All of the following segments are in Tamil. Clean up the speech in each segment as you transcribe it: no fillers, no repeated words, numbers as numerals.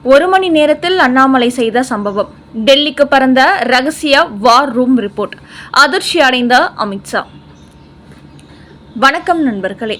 ஒரு மணி நேரத்தில் அண்ணாமலை செய்த சம்பவம். டெல்லிக்கு பறந்த ரகசிய வார் ரூம் ரிப்போர்ட். அதிர்ச்சி அடைந்த அமித்ஷா. வணக்கம் நண்பர்களே.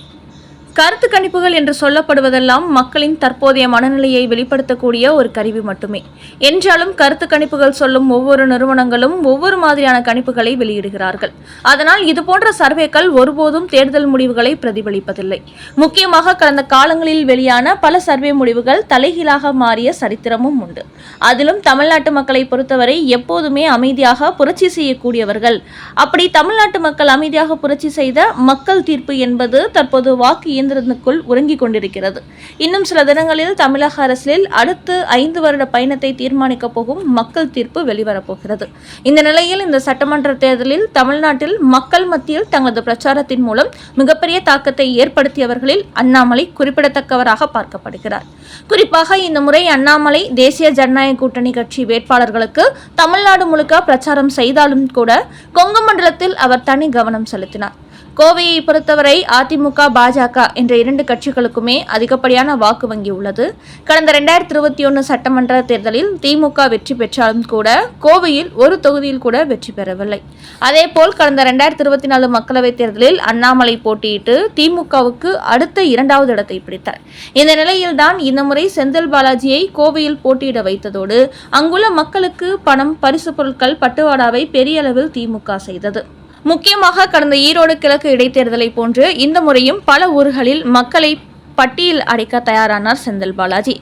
கருத்து கணிப்புகள் என்று சொல்லப்படுவதெல்லாம் மக்களின் தற்போதைய மனநிலையை வெளிப்படுத்தக்கூடிய ஒரு கருவி மட்டுமே. என்றாலும் கருத்து கணிப்புகள் சொல்லும் ஒவ்வொரு நிறுவனங்களும் ஒவ்வொரு மாதிரியான கணிப்புகளை வெளியிடுகிறார்கள். அதனால் இதுபோன்ற சர்வேக்கள் ஒருபோதும் தேர்தல் முடிவுகளை பிரதிபலிப்பதில்லை. முக்கியமாக கடந்த காலங்களில் வெளியான பல சர்வே முடிவுகள் தலைகீழாக மாறிய சரித்திரமும் உண்டு. அதிலும் தமிழ்நாட்டு மக்களை பொறுத்தவரை எப்போதுமே அமைதியாக புரட்சி செய்யக்கூடியவர்கள். அப்படி தமிழ்நாட்டு மக்கள் அமைதியாக புரட்சி செய்த மக்கள் தீர்ப்பு என்பது தற்போது வாக்கு இயந்திரத்துக்குள் உறங்கிக் கொண்டிருக்கிறது. இன்னும் சில தினங்களில் தமிழக அரசியலில் அடுத்து 5 வருட பயணத்தை தீர்மானிக்க போகும் மக்கள் தீர்ப்பு வெளிவரப்போகிறது. இந்த நிலையில் இந்த சட்டமன்ற தேர்தலில் தமிழ்நாட்டில் மக்கள் மத்தியில் தங்களது பிரச்சாரத்தின் மூலம் மிகப்பெரிய தாக்கத்தை ஏற்படுத்தியவர்களில் அண்ணாமலை குறிப்பிடத்தக்கவராக பார்க்கப்படுகிறார். குறிப்பாக இந்த முறை அண்ணாமலை தேசிய ஜனநாயக கூட்டணி கட்சி வேட்பாளர்களுக்கு தமிழ்நாடு முழுக்க பிரச்சாரம் செய்தாலும் கூட கொங்கு மண்டலத்தில் அவர் தனி கவனம் செலுத்தினார். கோவையை பொறுத்தவரை அதிமுக, பாஜக என்ற 2 கட்சிகளுக்குமே அதிகப்படியான வாக்கு வங்கி உள்ளது. கடந்த 2021 சட்டமன்ற தேர்தலில் திமுக வெற்றி பெற்றாலும் கூட கோவையில் ஒரு தொகுதியில் கூட வெற்றி பெறவில்லை. அதேபோல் கடந்த 2024 மக்களவைத் தேர்தலில் அண்ணாமலை போட்டியிட்டு திமுகவுக்கு அடுத்த 2வது இடத்தை பிடித்தார். இந்த நிலையில்தான் இந்த முறை செந்தில் பாலாஜியை கோவையில் போட்டியிட வைத்ததோடு அங்குள்ள மக்களுக்கு பணம், பரிசு பொருட்கள் பட்டுவாடாவை பெரிய அளவில் திமுக செய்தது. முக்கியமாக கடந்த ஈரோடு கிழக்கு இடைத்தேர்தலை போன்று இந்த முறையும் பல ஊர்களில் மக்களை பட்டியல் அடைக்க தயாரானார் செந்தில் பாலாஜி.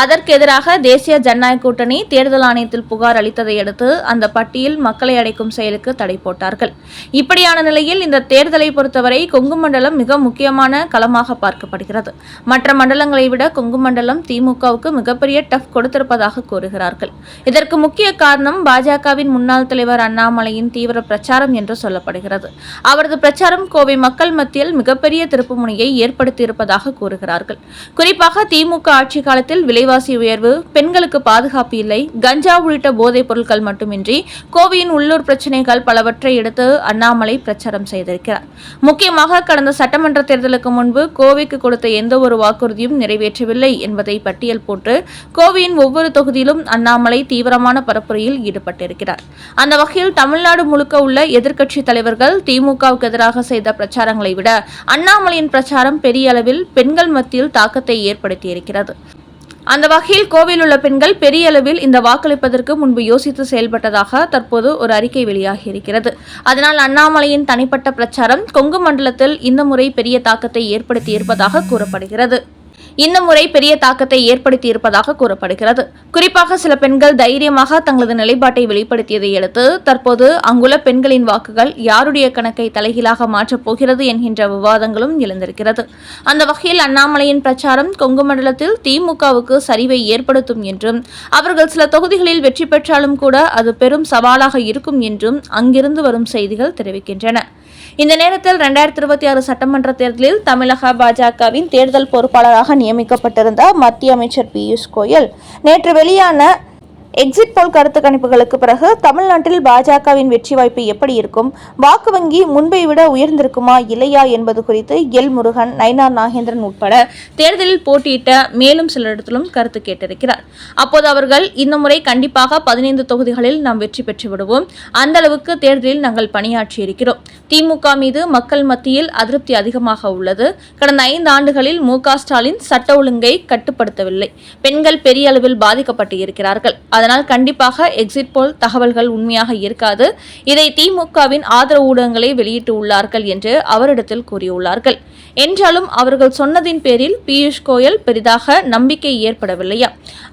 அதற்கு எதிராக தேசிய ஜனநாயக கூட்டணி தேர்தல் ஆணையத்தில் புகார் அளித்ததை அடுத்து அந்த பட்டியல் மக்களை அடைக்கும் செயலுக்கு தடை போட்டார்கள். இப்படியான நிலையில் இந்த தேர்தலை பொறுத்தவரை கொங்கு மண்டலம் மிக முக்கியமான களமாக பார்க்கப்படுகிறது. மற்ற மண்டலங்களை விட கொங்கு மண்டலம் திமுகவுக்கு மிகப்பெரிய டஃப் கொடுத்திருப்பதாக கூறுகிறார்கள். இதற்கு முக்கிய காரணம் பாஜகவின் முன்னாள் தலைவர் அண்ணாமலையின் தீவிர பிரச்சாரம் என்று சொல்லப்படுகிறது. அவரது பிரச்சாரம் கோவை மக்கள் மத்தியில் மிகப்பெரிய திருப்புமுனையை ஏற்படுத்தியிருப்பதாக கூறுகிறார்கள். குறிப்பாக திமுக ஆட்சி காலத்தில் விலைவாசி உயர்வு, பெண்களுக்கு பாதுகாப்பு இல்லை, கஞ்சா உள்ளிட்ட போதைப் பொருட்கள் மட்டுமின்றி கோவையின் உள்ளூர் பிரச்சினைகள் பலவற்றை எடுத்து அண்ணாமலை பிரச்சாரம் செய்திருக்கிறார். முக்கியமாக கடந்த சட்டமன்ற தேர்தலுக்கு முன்பு கோவைக்கு கொடுத்த எந்த ஒரு வாக்குறுதியும் நிறைவேற்றவில்லை என்பதை பட்டியல் போட்டு கோவையின் ஒவ்வொரு தொகுதியிலும் அண்ணாமலை தீவிரமான பரப்புரையில் ஈடுபட்டிருக்கிறார். அந்த வகையில் தமிழ்நாடு முழுக்க உள்ள எதிர்க்கட்சி தலைவர்கள் திமுகவுக்கு எதிராக செய்த பிரச்சாரங்களை விட அண்ணாமலையின் பிரச்சாரம் பெரிய அளவில் பெண்கள் மத்தியில் தாக்கத்தை ஏற்படுத்தியிருக்கிறது. அந்த வகையில் கோவையில் உள்ள பெண்கள் பெரிய அளவில் இந்த வாக்களிப்பதற்கு முன்பு யோசித்து செயல்பட்டதாக தற்போது ஒரு அறிக்கை வெளியாகியிருக்கிறது. அதனால் அண்ணாமலையின் தனிப்பட்ட பிரச்சாரம் கொங்கு மண்டலத்தில் இந்த முறை பெரிய தாக்கத்தை ஏற்படுத்தியிருப்பதாக கூறப்படுகிறது. குறிப்பாக சில பெண்கள் தைரியமாக தங்களது நிலைப்பாட்டை வெளிப்படுத்தியதை அடுத்து தற்போது அங்குள்ள பெண்களின் வாக்குகள் யாருடைய கணக்கை தலைகீழாக மாற்றப் போகிறது என்கின்ற விவாதங்களும் எழுந்திருக்கிறது. அந்த வகையில் அண்ணாமலையின் பிரச்சாரம் கொங்கு மண்டலத்தில் திமுகவுக்கு சரிவை ஏற்படுத்தும் என்றும் அவர்கள் சில தொகுதிகளில் வெற்றி பெற்றாலும் கூட அது பெரும் சவாலாக இருக்கும் என்றும் அங்கிருந்து வரும் செய்திகள் தெரிவிக்கின்றன. இந்த நேரத்தில் 2026 சட்டமன்ற தேர்தலில் தமிழக பாஜகவின் தேர்தல் பொறுப்பாளராக நியமிக்கப்பட்டிருந்த மத்திய அமைச்சர் பியூஷ் கோயல் நேற்று வெளியான எக்ஸிட் போல் கருத்து கணிப்புகளுக்கு பிறகு தமிழ்நாட்டில் பாஜகவின் வெற்றி வாய்ப்பு எப்படி இருக்கும், வாக்கு வங்கி முன்பை விட உயர்ந்திருக்குமா இல்லையா என்பது குறித்து எல் முருகன், நயினார் நாகேந்திரன் உட்பட தேர்தலில் போட்டியிட்ட மேலும் சிலரிடத்திலும் கருத்து கேட்டிருக்கிறார். அப்போது அவர்கள் இந்த முறை கண்டிப்பாக 15 தொகுதிகளில் நாம் வெற்றி பெற்று விடுவோம், அந்த அளவுக்கு தேர்தலில் நாங்கள் பணியாற்றி இருக்கிறோம். திமுக மீது மக்கள் மத்தியில் அதிருப்தி அதிகமாக உள்ளது. கடந்த 5 ஆண்டுகளில் மு.க. ஸ்டாலின் சட்ட ஒழுங்கை கட்டுப்படுத்தவில்லை. பெண்கள் பெரிய அளவில் பாதிக்கப்பட்டு இருக்கிறார்கள். அதனால் கண்டிப்பாக எக்ஸிட் போல் தகவல்கள் உண்மையாக இருக்காது. இதை திமுகவின் ஆதரவு ஊடகங்களை வெளியிட்டு உள்ளார்கள் என்று அவரிடத்தில் கூறியுள்ளார்கள். என்றாலும் அவர்கள் சொன்னதின் பேரில் பியூஷ் கோயல் பெரிதாக நம்பிக்கை ஏற்படவில்லையா?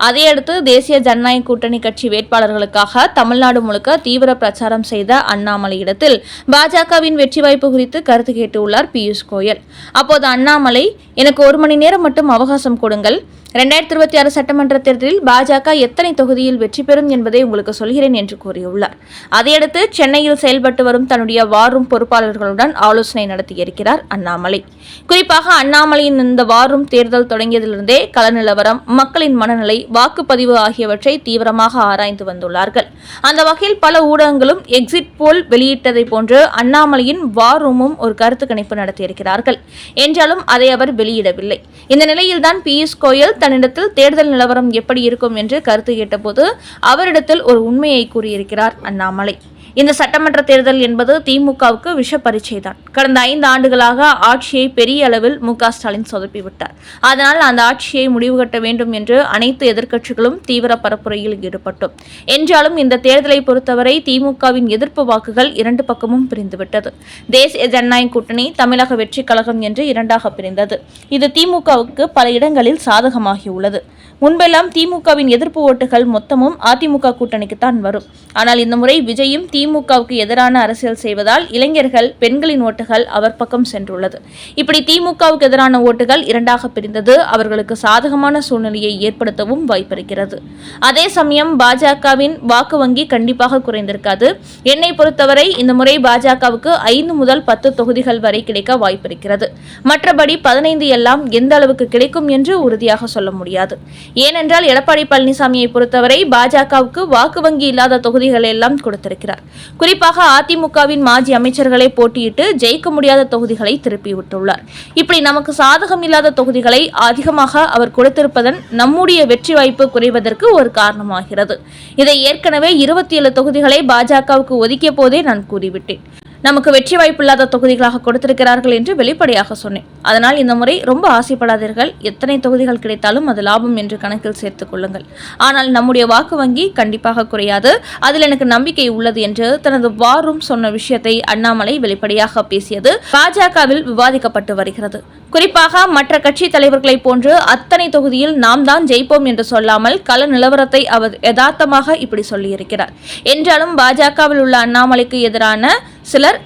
அதையடுத்து தேசிய ஜனநாயக கூட்டணி கட்சி வேட்பாளர்களுக்காக தமிழ்நாடு முழுக்க தீவிர பிரச்சாரம் செய்த அண்ணாமலையிடத்தில் பாஜகவின் வெற்றி வாய்ப்பு குறித்து கருத்து கேட்டுள்ளார் பியூஷ் கோயல். அப்போது அண்ணாமலை, எனக்கு 1 மணி நேரம் மட்டும் அவகாசம் கொடுங்கள், 2026 சட்டமன்ற தேர்தலில் பாஜக எத்தனை தொகுதியில் வெற்றி பெறும் என்பதை உங்களுக்கு சொல்கிறேன் என்று கூறியுள்ளார். அதையடுத்து சென்னையில் செயல்பட்டு வரும் தன்னுடைய வாரும் பொறுப்பாளர்களுடன் ஆலோசனை நடத்தியிருக்கிறார் அண்ணாமலை. குறிப்பாக அண்ணாமலையின் இந்த வாரும் தேர்தல் தொடங்கியதிலிருந்தே கள நிலவரம், மக்களின் மனநிலை, வாக்குப்பதிவு ஆகியவற்றை தீவிரமாக ஆராய்ந்து வந்துள்ளார்கள். அந்த வகையில் பல ஊடகங்களும் எக்ஸிட் போல் வெளியிட்டதை போன்று அண்ணாமலையின் வாரூமும் ஒரு கருத்து கணிப்பு நடத்தியிருக்கிறார்கள். என்றாலும் அதை அவர் வெளியிடவில்லை. இந்த நிலையில்தான் பியூஷ் கோயல் தன்னிடத்தில் தேர்தல் நிலவரம் எப்படி இருக்கும் என்று கருத்து கேட்டபோது அவரிடத்தில் ஒரு உண்மையை கூறியிருக்கிறார் அண்ணாமலை. இந்த சட்டமன்ற தேர்தல் என்பது திமுகவுக்கு விஷ பரீட்சை தான். கடந்த 5 ஆண்டுகளாக ஆட்சியை பெரிய அளவில் மு.க. ஸ்டாலின் சொதப்பிவிட்டார். அதனால் அந்த ஆட்சியை முடிவு கட்ட வேண்டும் என்று அனைத்து எதிர்க்கட்சிகளும் தீவிர பரப்புரையில் ஈடுபட்டோம். என்றாலும் இந்த தேர்தலை பொறுத்தவரை திமுகவின் எதிர்ப்பு வாக்குகள் 2 பக்கமும் பிரிந்துவிட்டது. தேசிய ஜனநாயக கூட்டணி, தமிழக வெற்றி கழகம் என்று 2ஆக பிரிந்தது. இது திமுகவுக்கு பல இடங்களில் சாதகமாகியுள்ளது. முன்பெல்லாம் திமுகவின் எதிர்ப்பு ஓட்டுகள் மொத்தமும் அதிமுக கூட்டணிக்குத்தான் வரும். ஆனால் இந்த முறை விஜயும் திமுகவுக்கு எதிரான அரசியல் செய்வதால் இளைஞர்கள், பெண்களின் ஓட்டுகள் அவர் பக்கம் சென்றுள்ளது. இப்படி திமுகவுக்கு எதிரான ஓட்டுகள் 2ஆக பிரிந்தது அவர்களுக்கு சாதகமான சூழ்நிலையை ஏற்படுத்தவும் வாய்ப்பிருக்கிறது. அதே சமயம் பாஜகவின் வாக்கு வங்கி கண்டிப்பாக குறைந்திருக்காது. என்னை பொறுத்தவரை இந்த முறை பாஜகவுக்கு 5 முதல் 10 தொகுதிகள் வரை கிடைக்க வாய்ப்பிருக்கிறது. மற்றபடி 15 எல்லாம் எந்த அளவுக்கு கிடைக்கும் என்று உறுதியாக சொல்ல முடியாது. ஏனென்றால் எடப்பாடி பழனிசாமியை பொறுத்தவரை பாஜகவுக்கு வாக்கு வங்கி இல்லாத தொகுதிகள் எல்லாம் கொடுத்திருக்கிறார். குறிப்பாக அதிமுகவின் மாஜி அமைச்சர்களை போட்டியிட்டு ஜெயிக்க முடியாத தொகுதிகளை திருப்பிவிட்டுள்ளார். இப்படி நமக்கு சாதகம் இல்லாத தொகுதிகளை அதிகமாக அவர் கொடுத்திருப்பதன் நம்முடைய வெற்றி வாய்ப்பு குறைவதற்கு ஒரு காரணமாகிறது. இதை ஏற்கனவே 27 தொகுதிகளை பாஜகவுக்கு ஒதுக்கிய போதே நான் கூறிவிட்டேன். நமக்கு வெற்றி வாய்ப்பில்லாத தொகுதிகளாக கொடுத்திருக்கிறார்கள் என்று வெளிப்படையாக சொன்னேன். அதனால் இந்த முறை ரொம்ப ஆசைப்படாதீர்கள். எத்தனை தொகுதிகள் கிடைத்தாலும் அது லாபம் என்று கணக்கில் சேர்த்துக் கொள்ளுங்கள். ஆனால் நம்முடைய வாக்கு வங்கி கண்டிப்பாக குறையாது. அதில் எனக்கு நம்பிக்கை உள்ளது என்று தனது வார் ரூம் சொன்ன விஷயத்தை அண்ணாமலை வெளிப்படையாக பேசியது பாஜகவில் விவாதிக்கப்பட்டு வருகிறது. குறிப்பாக மற்ற கட்சி தலைவர்களை போன்று அத்தனை தொகுதியில் நாம் தான் ஜெயிப்போம் என்று சொல்லாமல் கள நிலவரத்தை அவர் யதார்த்தமாக இப்படி சொல்லியிருக்கிறார். என்றாலும் பாஜகவில் உள்ள அண்ணாமலைக்கு எதிரான சிலர்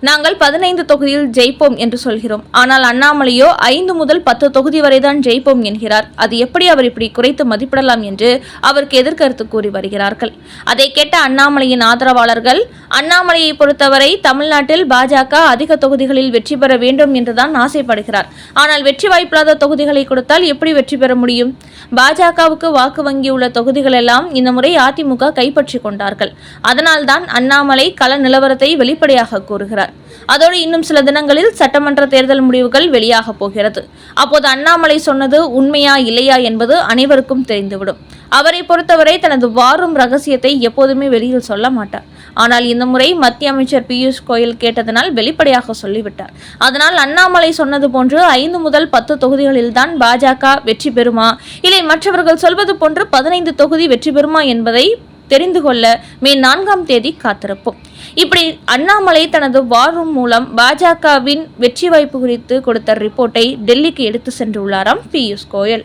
நாங்கள் 15 தொகுதியில் ஜெயிப்போம் என்று சொல்கிறோம். ஆனால் அண்ணாமலையோ 5 முதல் 10 தொகுதி வரைதான் ஜெயிப்போம் என்கிறார். அது எப்படி அவர் இப்படி குறைத்து மதிப்பிடலாம் என்று அவருக்கு எதிர்கருத்து கூறி வருகிறார்கள். அதை கேட்ட அண்ணாமலையின் ஆதரவாளர்கள், அண்ணாமலையை பொறுத்தவரை தமிழ்நாட்டில் பாஜக அதிக தொகுதிகளில் வெற்றி பெற வேண்டும் என்றுதான் ஆசைப்படுகிறார். ஆனால் வெற்றி வாய்ப்பில்லாத தொகுதிகளை கொடுத்தால் எப்படி வெற்றி பெற முடியும்? பாஜகவுக்கு வாக்கு வங்கி உள்ள தொகுதிகள் எல்லாம் இந்த முறை அதிமுக கைப்பற்றி கொண்டார்கள். அதனால்தான் அண்ணாமலை கள நிலவரத்தை வெளிப்படையாக கூறுகிறார். அதோடு இன்னும் சில தினங்களில் சட்டமன்ற தேர்தல் முடிவுகள் வெளியாக போகிறது. அப்போது அண்ணாமலை சொன்னது உண்மையா இல்லையா என்பது அனைவருக்கும் தெரிந்துவிடும். அவரை பொறுத்தவரை தனது வாரும் ரகசியத்தை எப்போதுமே வெளியில் சொல்ல மாட்டார். ஆனால் இந்த முறை மத்திய அமைச்சர் பியூஷ் கோயல் கேட்டதனால் வெளிப்படையாக சொல்லிவிட்டார். அதனால் அண்ணாமலை சொன்னது போன்று 5 முதல் 10 தொகுதிகளில் தான் பாஜக வெற்றி பெறுமா, இல்லை மற்றவர்கள் சொல்வது போன்று 15 தொகுதி வெற்றி பெறுமா என்பதை தெரிந்து கொள்ள மே 4ஆம் தேதி காத்திருப்போம். இப்படி அண்ணாமலை தனது வார் ரூம் மூலம் பாஜகவின் வெற்றி வாய்ப்பு குறித்து கொடுத்த ரிப்போர்ட்டை டெல்லிக்கு எடுத்து சென்றுள்ளாராம் பியூஷ் கோயல்.